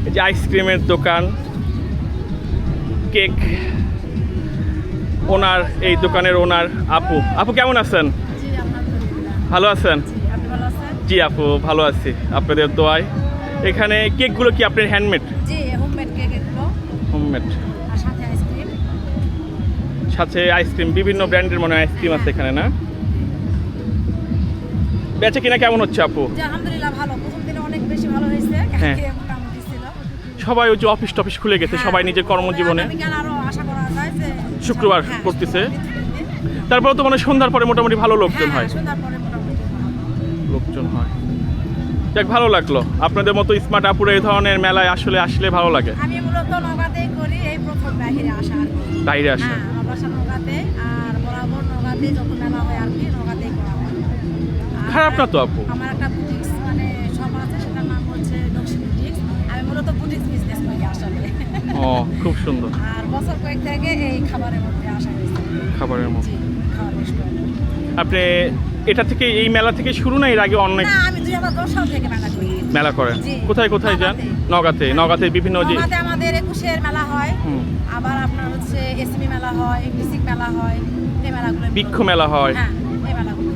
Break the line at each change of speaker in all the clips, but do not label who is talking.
এই যে আইসক্রিমের দোকান, কেক ওনার, এই দোকানের ওনার আপু। আপু কেমন আছেন? ভালো আছেন? জি আপু ভালো আছি আপনাদের দোয়ায়। এখানে কেকগুলো কি আপনার হ্যান্ডমেড?
জি, হোমমেড কেক এগুলো।
হোমমেড,
আর সাথে আইসক্রিম।
সাথে আইসক্রিম, বিভিন্ন ব্র্যান্ডের মনে হয় আইসক্রিম আছে এখানে না? বেচে কিনা কেমন হচ্ছে আপু?
জি আলহামদুলিল্লাহ ভালো। প্রথম দিনে অনেক বেশি ভালো হয়েছে।
হ্যাঁ।
কালকে মোটামুটি ছিল।
সবাই ওই যে অফিস টফিস খুলে গেছে, সবাই নিজের কর্মজীবনে
আগামীকাল আরো আশা করা যায় যে
শুক্রবার
হ্যাঁ,
করতেছে।
শুক্রবার।
তারপরে তো মানে সন্ধ্যার পরে মোটামুটি ভালো লোকজন হয়।
হ্যাঁ, সন্ধ্যার পরে মোটামুটি
লোকজন হয়, যাক ভালো লাগলো। আপনাদের মতো স্মার্ট আপুরা এই ধরনের মেলায় আসলে ভালো লাগে।
আমি মূলত নগাতেই করি, এই প্রথম বাইরে আসা আর কি।
বাইরে আসা।
হ্যাঁ, আমার বাসা নগাতে, আর বরাবর নগাতে যত মেলা হয় আর কি নগাতেই করা হয়। আর
খারাপ না তো আপু।
আমার একটা বুটিক্স মানে শপ আছে, সেটার নাম হচ্ছে নকশি বুটিক্স। আমি মূলত বুটিক্স বিজনেস করি আসলে।
ও খুব সুন্দর।
আর বছর কয়েক থেকে এই খাবারের মধ্যে আসা হয়েছে।
খাবারের মতো
জি, খাবার রেস্টুরেন্ট।
আপনি এটা থেকে, এই মেলা থেকে শুরু না এর আগে অনেক
না, আমি 2010 সাল থেকে মেলা করি।
মেলা করেন?
জি।
কোথায় কোথায় যান?
নগাঁতে।
নগাঁতে বিভিন্ন যে
নগাঁতে আমাদের 21-এর মেলা হয়।
হুম।
আবার আপনার হচ্ছে এসএমই মেলা হয়, মিউজিক মেলা হয়, এই মেলাগুলো।
বৃক্ষ মেলা হয়।
হ্যাঁ, এই মেলাগুলো।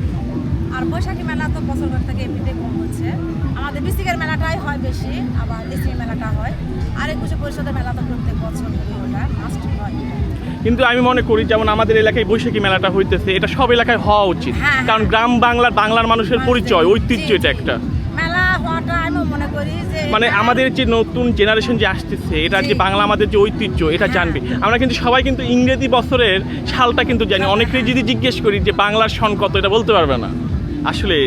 আর বৈশাখী মেলা তো বছর ভর থেকে এমনিতে কম হচ্ছে। আমাদের মিউজিকের মেলাটাই হয় বেশি, আবার এসএমই মেলাটা হয়। আর 21 পরিষদের মেলা তো প্রত্যেক বছর ধরে ওটা মাস্ট হয়।
কিন্তু আমি মনে করি যেমন আমাদের এলাকায় বৈশাখী মেলাটা হইতেছে, এটা সব এলাকায় হওয়া উচিত।
হ্যাঁ,
কারণ গ্রাম বাংলার মানুষের পরিচয়, ঐতিহ্য এটা একটা।
মেলা হওয়াটা আমি মনে করি যে
মানে আমাদের যে নতুন জেনারেশন যে আসতেছে, এটা যে বাংলা আমাদের যে ঐতিহ্য এটা জানবে। আমরা কিন্তু সবাই কিন্তু ইংরেজি বছরের সালটা কিন্তু জানি। অনেকেই যদি জিজ্ঞেস করি যে বাংলার সন কত, এটা বলতে পারবে না আসলে।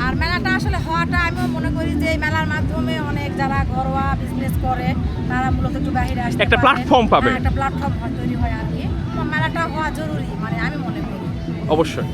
আর মেলাটা আসলে হওয়াটা আমিও মনে করি যে এই মেলার মাধ্যমে অনেক যারা ঘরোয়া বিজনেস করে তারা মূলত একটু বাইরে আসতে
একটা
পারে।
প্ল্যাটফর্ম পাবে।
হ্যাঁ, একটা প্ল্যাটফর্ম তৈরি হয় আর কি। তো মেলাটা হওয়া জরুরি মানে আমি মনে করি।
অবশ্যই,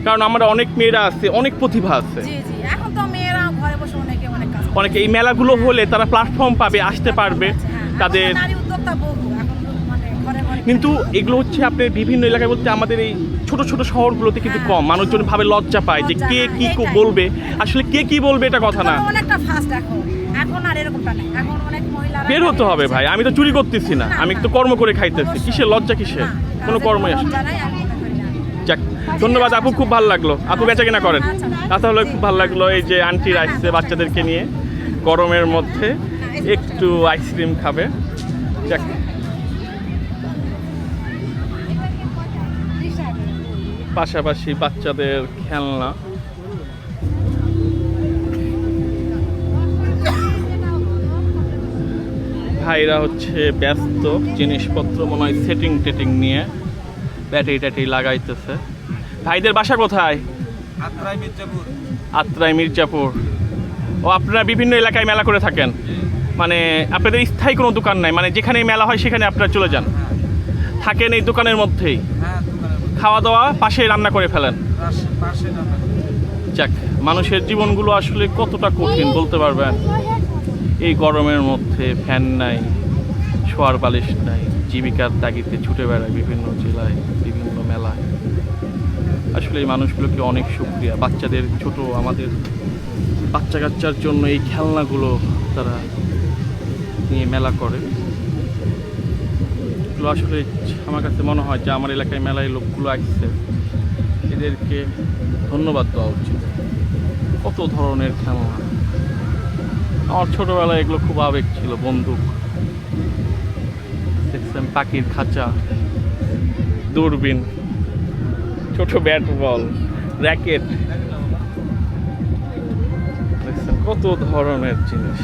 কারণ আমরা অনেক মেয়েরা আছে, অনেক প্রতিভা আছে।
জি জি, এখন তো মেয়েরা ঘরে বসে অনেকে অনেক কাজ করে।
অনেকে এই মেলাগুলো হলে তারা প্ল্যাটফর্ম পাবে, আসতে পারবে
হ্যাঁ,
তাদের।
এখন নারী উদ্যোক্তা বহু এখন মানে ঘরে ঘরে।
কিন্তু এগুলো হচ্ছে আপনার বিভিন্ন এলাকায় বলতে আমাদের এই ছোট ছোট শহরগুলোতে কিন্তু
হ্যাঁ।
কম। মানুষজন ভাবে লজ্জা পায় যে
লজ্জা,
কে কি
এটাই।
বলবে। আসলে কে কি বলবে এটা কথা না।
এখন অনেকটা ফাস্ট এখন আর এরকমটা নেই। এখন অনেক মহিলারা
বের হতে হবে ভাই, আমি তো চুরি করতেছি না, আমি তো কর্ম করে খাইতেছি। কিসের লজ্জা, কিসের কোনো কর্মই আসে।
লজ্জা নাই, আমি মনে করি না।
যাক ধন্যবাদ আপু, খুব ভালো লাগলো। আপু বেচা কিনা করেন? তাহলে খুব ভালো লাগলো এই যে আন্টির আসছে বাচ্চাদেরকে নিয়ে গরমের মধ্যে একটু আইসক্রিম খাবে। যাক পাশাপাশি বাচ্চাদের খেলনা। ভাইরা হচ্ছে ব্যস্ত, জিনিসপত্র মনে হয় সেটিং টেটিং নিয়ে ব্যাটারি ট্যাটারি লাগাইতেছে। ভাইদের বাসা কোথায়? আত্রাই মির্জাপুর। ও আপনারা বিভিন্ন এলাকায় মেলা করে থাকেন? মানে আপনাদের স্থায়ী কোনো দোকান নাই, মানে যেখানে মেলা হয় সেখানে আপনারা চলে যান, থাকেন এই দোকানের মধ্যেই? খাওয়া দাওয়া পাশে রান্না করে ফেলেন? যাক, মানুষের জীবনগুলো আসলে কতটা কঠিন বলতে পারবেন। এই গরমের মধ্যে ফ্যান নাই, শোয়ার বালিশ নাই, জীবিকার তাগিদে ছুটে বেড়ায় বিভিন্ন জেলায়, বিভিন্ন মেলায়। আসলে এই মানুষগুলোকে অনেক শুকরিয়া। বাচ্চাদের ছোট, আমাদের বাচ্চা কাচ্চার জন্য এই খেলনাগুলো তারা নিয়ে মেলা করে। এগুলো আসলে আমার কাছে মনে হয় যে আমার এলাকায় মেলায় লোকগুলো আসছে, এদেরকে ধন্যবাদ দেওয়া উচিত। কত ধরনের খেলনা, আমার ছোটবেলায় এগুলো খুব আবেগ ছিল। বন্দুক দেখছেন, পাখির খাঁচা, দূরবীন, ছোট ব্যাট বল, র্যাকেট, দেখছেন কত ধরনের জিনিস।